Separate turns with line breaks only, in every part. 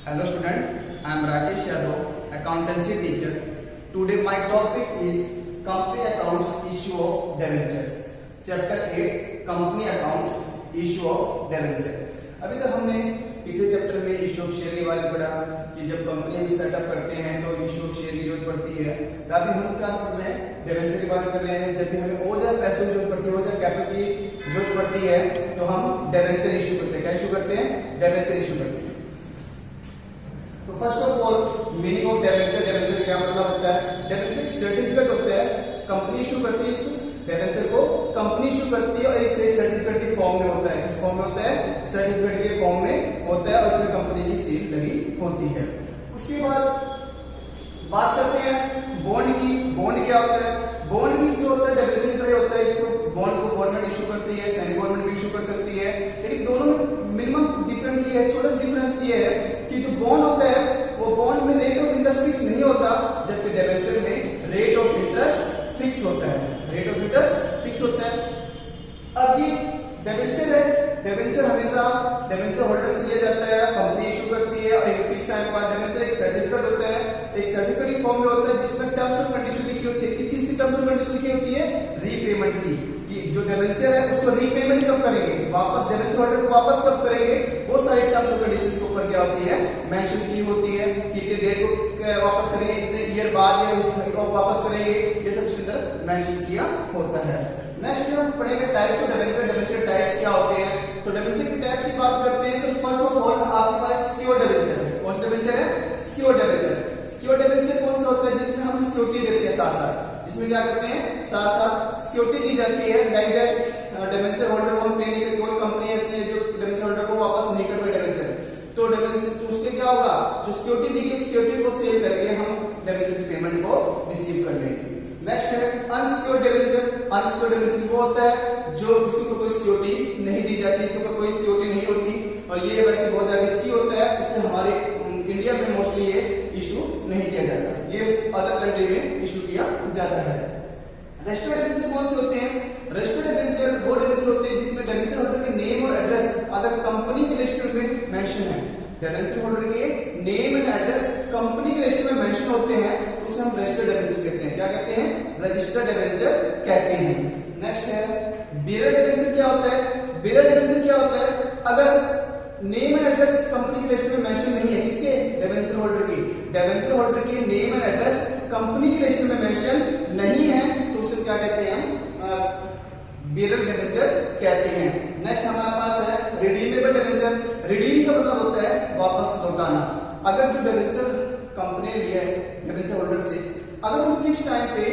Hello student, I am Rakesh Yadav, accountancy teacher. Today my topic is company accounts issue of debenture. Chapter 8 company account issue of debenture. अभी तक हमने पिछले chapter में issue of share के बारे में पढ़ा कि जब कंपनी भी सेटअप करते हैं तो इश्यू ऑफ शेयर की जरूरत पड़ती है। अभी हम क्या कर रहे हैं, डेबेंचर के बारे में कर रहे हैं। जब भी हमें और ज्यादा पैसों की जरूरत पड़ती है, और ज्यादा कैपिटल की जरूरत पड़ती है तो हम डेबेंचर इश्यू करते हैं। क्या इश्यू करते हैं? डेबेंचर इश्यू करते हैं। तो first of all meaning of debenture, debenture क्या मतलब होता है? डेबेंचर सर्टिफिकेट होता है, कंपनी इशू करती है इसको, डेबेंचर को कंपनी इशू करती है और इसे सर्टिफिकेट के फॉर्म में होता है। किस फॉर्म में होता है? सर्टिफिकेट के फॉर्म में होता है और उसमें कंपनी की सील लगी होती है। उसके बाद बात करते हैं बॉन्ड की। बॉन्ड क्या होता है? बॉन्ड भी जो होता है डेबेंचर की तरह होता है। इसको बॉन्ड को गवर्नमेंट इशू करती है, सेमी गवर्नमेंट भी इशू कर सकती है, लेकिन दोनों में मिनिमम डिफरेंस ये है, छोटा सा डिफरेंस ये है कि जो बॉन्ड होता है वो बॉन्ड में रेट ऑफ इंटरेस्ट फिक्स नहीं होता, जबकि डेबेंचर में रेट ऑफ इंटरेस्ट फिक्स होता है। रेट ऑफ इंटरेस्ट फिक्स होता है। अब ये डेबेंचर है, डेबेंचर हमेशा डेबेंचर होल्डर से लिया जाता है, कंपनी इशू करती है और एक फिक्स टाइम पर डेबेंचर एक सर्टिफिकेट होता है, एक सर्टिफिकेट की फॉर्म में होता है जिसमें टर्म्स और कंडीशन लिखी होती है। किस चीज की टर्म्स और कंडीशन लिखी होती है? रीपेमेंट की। कि जो डेबेंचर है उसको रीपेमेंट कब करेंगे, वापस डेबेंचर होल्डर को वापस कब करेंगे, वो सारी टर्म्स और कंडीशंस के ऊपर क्या होती है? मेंशन की होती है। कितने डेट को वापस करेंगे, इतने ईयर बाद ये वापस करेंगे, ये सब इसके अंदर मेंशन किया होता है। नेक्स्ट हम पढ़ेंगे types of debenture. Debenture types क्या होते हैं? तो डेबेंचर की टाइप्स की बात करते हैं तो फर्स्ट ऑफ ऑल आपके पास सिक्योर डेबेंचर है। कौन सा डेबेंचर है? Secure debenture. सिक्योर डेबेंचर कौन सा होता है? जिसमें हम सिक्योरिटी देते हैं साथ साथ, जिसमें क्या करते हैं? साथ साथ सिक्योरिटी दी जाती है। लाइक दैट डेबेंचर होल्डर को हम पे नहीं करते, कोई कंपनी ऐसी है जो डेबेंचर होल्डर को वापस नहीं कर पाए डेबेंचर, तो डेबेंचर तो उसके क्या होगा? जो सिक्योरिटी दी गई सिक्योरिटी को सेल करके हम डेबेंचर की पेमेंट को रिसीव कर लेंगे। नेक्स्ट है अनसिक्योर्ड डेबेंचर। अनसिक्योर्ड डेबेंचर वो होता है जो जिसके ऊपर कोई सिक्योरिटी नहीं दी जाती, इसके ऊपर कोई सिक्योरिटी नहीं होती और ये वैसे बहुत ज्यादा रिस्की होता है, इसलिए हमारे इंडिया में मोस्टली ये इशू नहीं किया जाता, ये अदर कंट्री में इशू किया जाता है। रजिस्टर्ड डेबेंचर कौन से होते हैं? रजिस्टर्ड डेबेंचर वो डेबेंचर होते हैं जिसमें डेबेंचर होल्डर के नेम और एड्रेस अगर कंपनी के रजिस्टर में मेंशन है, डेबेंचर होल्डर के नेम एंड एड्रेस कंपनी के रजिस्टर में मेंशन होते हैं तो उसे हम रजिस्टर्ड डेबेंचर कहते हैं। क्या कहते हैं? रजिस्टर्ड डेबेंचर कहते हैं। नेक्स्ट है बेरर डेबेंचर। क्या होता है? बेरर डेबेंचर क्या होता है? अगर नेम एंड एड्रेस कंपनी के रजिस्टर में मेंशन नहीं है, किसके? डेबेंचर होल्डर की। डेबेंचर होल्डर के नेम एंड एड्रेस कंपनी के रजिस्टर में मेंशन नहीं है तो उसे क्या कहते हैं? बेरर डेबेंचर कहते हैं। नेक्स्ट हमारे पास है रिडीमेबल डेबेंचर। रिडीम का मतलब होता है वापस लौटाना। अगर जो डेबेंचर कंपनी ने लिया है डेबेंचर होल्डर से, अगर हम फिक्स टाइम पे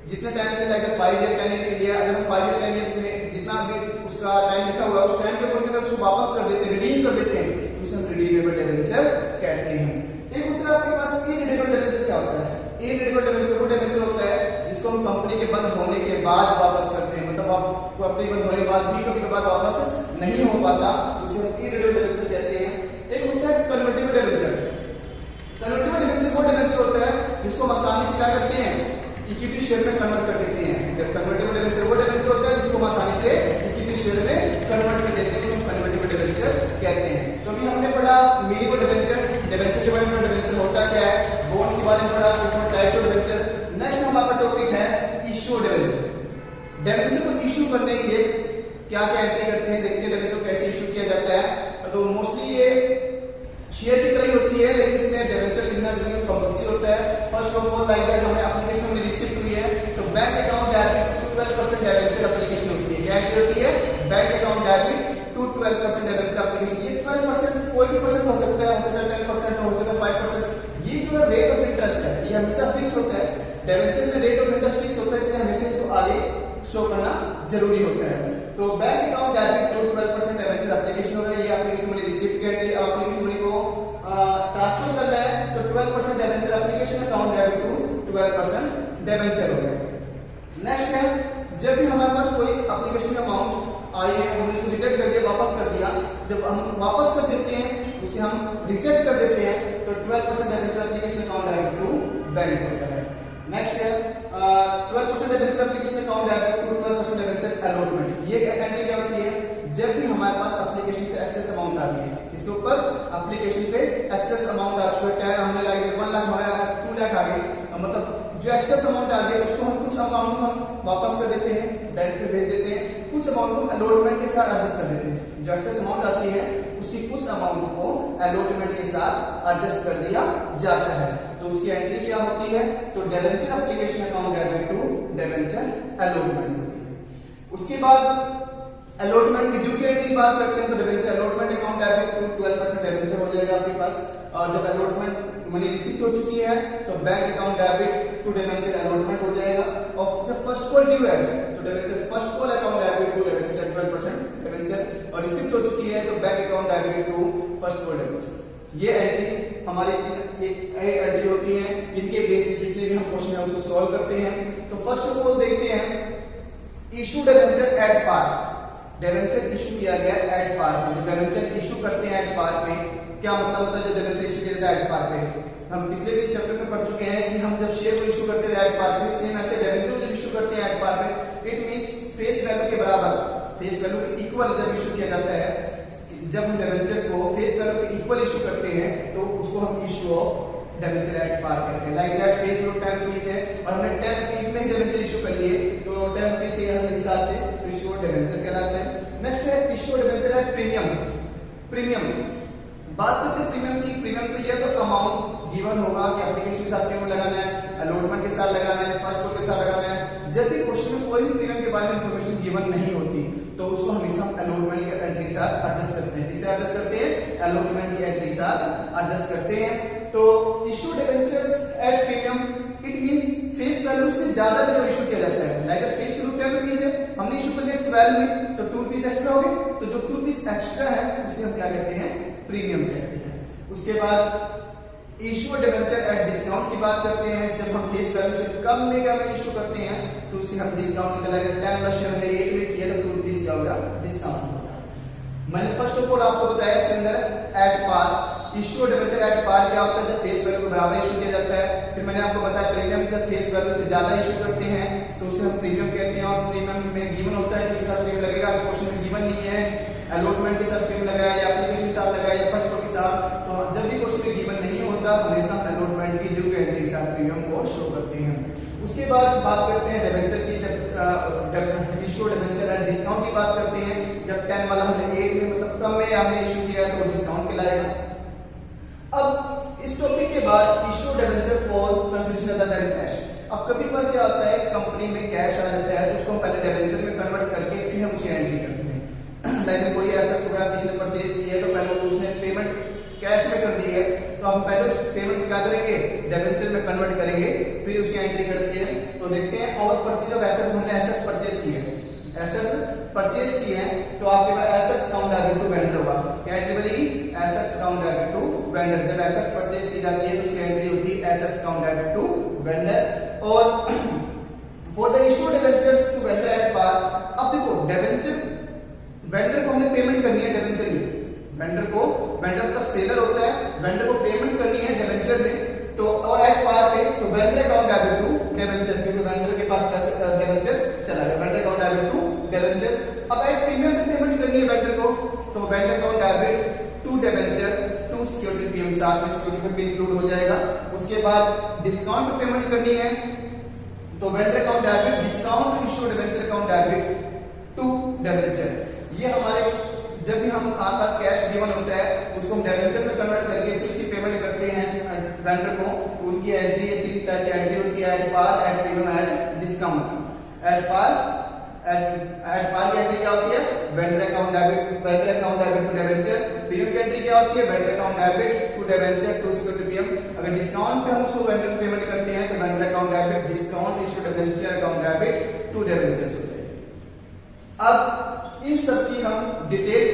जितने टाइम पे लाइक 5 ईयर 10 ईयर के लिए, अगर हम 5 ईयर 10 ईयर में जितना भी उसका टाइम लिखा हुआ है उस टाइम के अकॉर्डिंग अगर उसको वापस कर देते हैं, रिडीम कर देते हैं तो उसे हम रिडीमेबल डेबेंचर कहते हैं। एक होता है आपके पास इररिडेबल डेबेंचर। क्या होता है? इररिडेबल डेबेंचर वो डेबेंचर होता है जिसको हम कंपनी के बंद होने के बाद वापस करते हैं, मतलब आप कंपनी बंद होने के बाद भी कभी कभार वापस नहीं हो पाता, उसे हम इररिडेबल डेबेंचर कहते हैं। एक होता है कन्वर्टिबल डेबेंचर। कन्वर्टिबल डेबेंचर वो डेबेंचर होता है जिसको हम आसानी से क्या करते हैं? इक्विटी शेयर में कन्वर्ट कर देते हैं। जब कन्वर्टिबल डेबेंचर वो डेबेंचर होता है जिसको हम आसानी से इक्विटी शेयर में कन्वर्ट कर देते हैं, उसको हम कन्वर्टिबल डेबेंचर कहते हैं। तो अभी हमने पढ़ा मीनिंग ऑफ डेबेंचर, डेबेंचर के बारे में, डेबेंचर होता क्या है, बॉन्ड्स के बारे में पढ़ा, उसमें टाइप्स ऑफ डेबेंचर। नेक्स्ट हमारा टॉपिक है इशू डेबेंचर। डेबेंचर को इशू करने के लिए क्या क्या एंट्री करते हैं, देखते हैं डेबेंचर को कैसे इशू किया जाता है। तो मोस्टली ये शेयर की तरह ही होती है, लेकिन इसमें डेबेंचर लिखना जो है कंपल्सरी होता है। First of all like that हमें एप्लीकेशन में रिसीव हुई है तो bank account debit 12% debenture application होती है। क्या एंट्री होती है? Bank account debit to 12% debenture application. ये 12% कोई भी परसेंट हो सकता है, 10% हो सकता है 5%। ये जो रेट ऑफ इंटरेस्ट है ये हमेशा फिक्स होता है। डेबेंचर में रेट ऑफ इंटरेस्ट फिक्स होता है, इसलिए हमेशा इसको आगे शो करना जरूरी होता है। तो bank account debit to 12% debenture application होगा। ये एप्लीकेशन मनी रिसीव करके एप्लीकेशन मनी को ट्रांसफर करना है तो 12% debenture application account debit to 12% debenture हो गया। नेक्स्ट है जब भी हमारे पास कोई एप्लीकेशन अमाउंट आई है, हमने उसको रिजेक्ट कर दिया, वापस कर दिया, जब हम वापस कर देते हैं उसे हम रिजेक्ट कर देते हैं तो 12% debenture application account debit to bank होता है। नेक्स्ट है 12% debenture application account debit to 12% debenture allotment. ये एंट्री क्या होती है? जब भी हमारे पास एप्लीकेशन पे एक्सेस अमाउंट आती है, इसके ऊपर एप्लीकेशन पे एक्सेस अमाउंट आ चुका है, हमने लाइक 1 लाख हमारा 2 लाख आ गए, मतलब जो एक्सेस अमाउंट आ गया उसको हम कुछ अमाउंट हम वापस कर देते हैं, बैंक पे भेज देते हैं, कुछ अमाउंट को अलॉटमेंट के साथ एडजस्ट कर देते हैं। जो एक्सेस अमाउंट आती है उसी कुछ अमाउंट को अलॉटमेंट के साथ एडजस्ट कर दिया जाता है। तो उसकी एंट्री क्या होती है, तो debenture application account debit to debenture allotment होती है। उसके बाद अलॉटमेंट की ड्यू की एंट्री बात करते हैं, तो debenture allotment account debit to 12% debenture हो जाएगा आपके पास। और जब अलॉटमेंट मनी रिसीव हो चुकी है तो bank account debit to debenture allotment हो जाएगा। और जब फर्स्ट कॉल ड्यू है तो debenture first call account debit to debenture 12% debenture, और रिसीव हो चुकी है तो bank account debit to first call debenture. ये एंट्री हमारी एंट्री होती है, इनके बेस पे जितने भी हम क्वेश्चन है उसको सॉल्व करते हैं। तो फर्स्ट ऑफ ऑल देखते हैं issue debenture at par. Debenture issue किया गया एट पार में, जो डिबेंचर इशू करते हैं एट पार में क्या मतलब होता है, जो डिबेंचर इशू किया जाता है एट पार पे। हम पिछले भी चैप्टर में पढ़ चुके हैं कि हम जब शेयर को इशू करते हैं एट पार पे, सेम ऐसे डिबेंचर जब इशू करते हैं एट पार पे, इट मींस फेस वैल्यू के बराबर, फेस वैल्यू के इक्वल जब इशू किया जाता है, जब हम डिबेंचर को फेस वैल्यू के इक्वल इशू करते हैं तो उसको हम issue of debenture at par कहते हैं। Like that face value 10 rupees है और हमने 10 रुपीस में ही डिबेंचर इशू कर लिए, तो 10 रुपीस के हिसाब से तो इशू ऑफ डिबेंचर कहलाता है। नेक्स्ट है issue debenture at premium. Premium बात करते हैं प्रीमियम की। प्रीमियम तो ये तो अमाउंट गिवन होगा कि एप्लीकेशन के साथ प्रीमियम लगाना है, अलॉटमेंट के साथ लगाना है, फर्स्ट कॉल के साथ लगाना है। जब भी क्वेश्चन में कोई भी प्रीमियम के बारे में इंफॉर्मेशन गिवन नहीं होती तो उसको हमेशा अलॉटमेंट की एंट्री के साथ एडजस्ट करते हैं। किससे एडजस्ट करते हैं, अलॉटमेंट की एंट्री के साथ एडजस्ट करते हैं। तो issue debentures at premium it means face value से ज्यादा जब इशू किया जाता है, लाइक फेस वैल्यू 10 रुपीस है, हमने इशू कर लिया 12 में, तो 2 रुपीस एक्स्ट्रा हो गए, तो जो 2 रुपीस एक्स्ट्रा है उसे हम क्या कहते हैं, प्रीमियम कहते हैं। उसके बाद इशू डिबेंचर एट डिस्काउंट की बात करते हैं, जब हम फेस वैल्यू से कम में क्या इशू करते हैं तो उसके हम डिस्काउंट निकला है। 10 प्लस हमने 8 में किया तो 2 रुपीस क्या होगा, डिस्काउंट होगा। मैंने फर्स्ट ऑफ ऑल आपको बताया इसके अंदर at par. Issue debenture at par क्या होता है, जब फेस वैल्यू को बराबर इशू किया जाता है। फिर मैंने आपको बताया प्रीमियम जब फेस वैल्यू से ज्यादा इशू करते हैं तो उसे हम प्रीमियम कहते हैं। और प्रीमियम में गिवन होता है किसके साथ प्रीमियम लगेगा, क्वेश्चन में गिवन नहीं है, अलॉटमेंट के साथ प्रीमियम लगाया या एप्लीकेशन के साथ लगाया या फर्स्ट कॉल के साथ। तो जब भी क्वेश्चन में गिवन नहीं होता हमेशा अलॉटमेंट की ड्यू एंट्री के साथ प्रीमियम को शो करते हैं। उसके बाद बात करते हैं डिबेंचर की। जब इशू डिबेंचर एट डिस्काउंट की बात करते हैं, जब 10 वाला हमने 8 में मतलब कम में हमने इशू किया तो डिस्काउंट कहलाएगा। अब इस टॉपिक के बाद issue debenture for consideration of the cash. अब कभी कभार क्या होता है कंपनी में कैश आ जाता है तो उसको हम पहले डिबेंचर में कन्वर्ट करके फिर हम उसकी एंट्री करते हैं। लाइक कोई ऐसा वगैरह किसी ने परचेज किया तो पहले तो उसने पेमेंट कैश में कर दी है तो हम पहले उस पेमेंट क्या करेंगे, डिबेंचर में कन्वर्ट करेंगे, फिर उसकी एंट्री करते हैं। तो देखते हैं और परचेज ऑफ एसेट्स, हमने एसेट्स परचेज किए, एसेट्स परचेज किए हैं तो आपके पास assets account debit to vendor होगा। क्या एंट्री बनेगी, assets account debit to vendor. जब एसेट्स परचेज की जाती है तो उसकी एंट्री होती है assets account debit to vendor. और for the issue debentures to vendor at par. अब देखो डिबेंचर वेंडर को हमने पेमेंट करनी है डिबेंचर में, वेंडर मतलब सेलर होता है, वेंडर को पेमेंट करनी है डिबेंचर में। तो और एट पार पे तो vendor account debit to debenture, क्योंकि वेंडर के पास पैसा डिबेंचर चला गया, vendor account debit to debenture. अब एट प्रीमियम पे पेमेंट करनी है वेंडर को तो vendor account debit to debenture to security premium, साथ में सिक्योरिटी पे इंक्लूड हो जाएगा। उसके बाद डिस्काउंट पे पेमेंट करनी है तो vendor account debit discount issue debenture account debit to debenture. ये हमारे जब भी हम आपके पास कैश गिवन होता है उसको हम डिबेंचर में कन्वर्ट करके फिर उसकी पेमेंट करते हैं वेंडर को। उनकी एंट्री 3 टाइप की एंट्री होती है, at par, at premium, at discount. At par की एंट्री क्या होती है, vendor account debit, vendor account debit to debenture. Premium की एंट्री क्या होती है, vendor account debit to debenture to security premium. अगर डिस्काउंट पे हम उसको वेंडर को पेमेंट करते हैं तो vendor account debit discount issue debenture account debit to debenture हो जाएगा। अब इन सब की हम डिटेल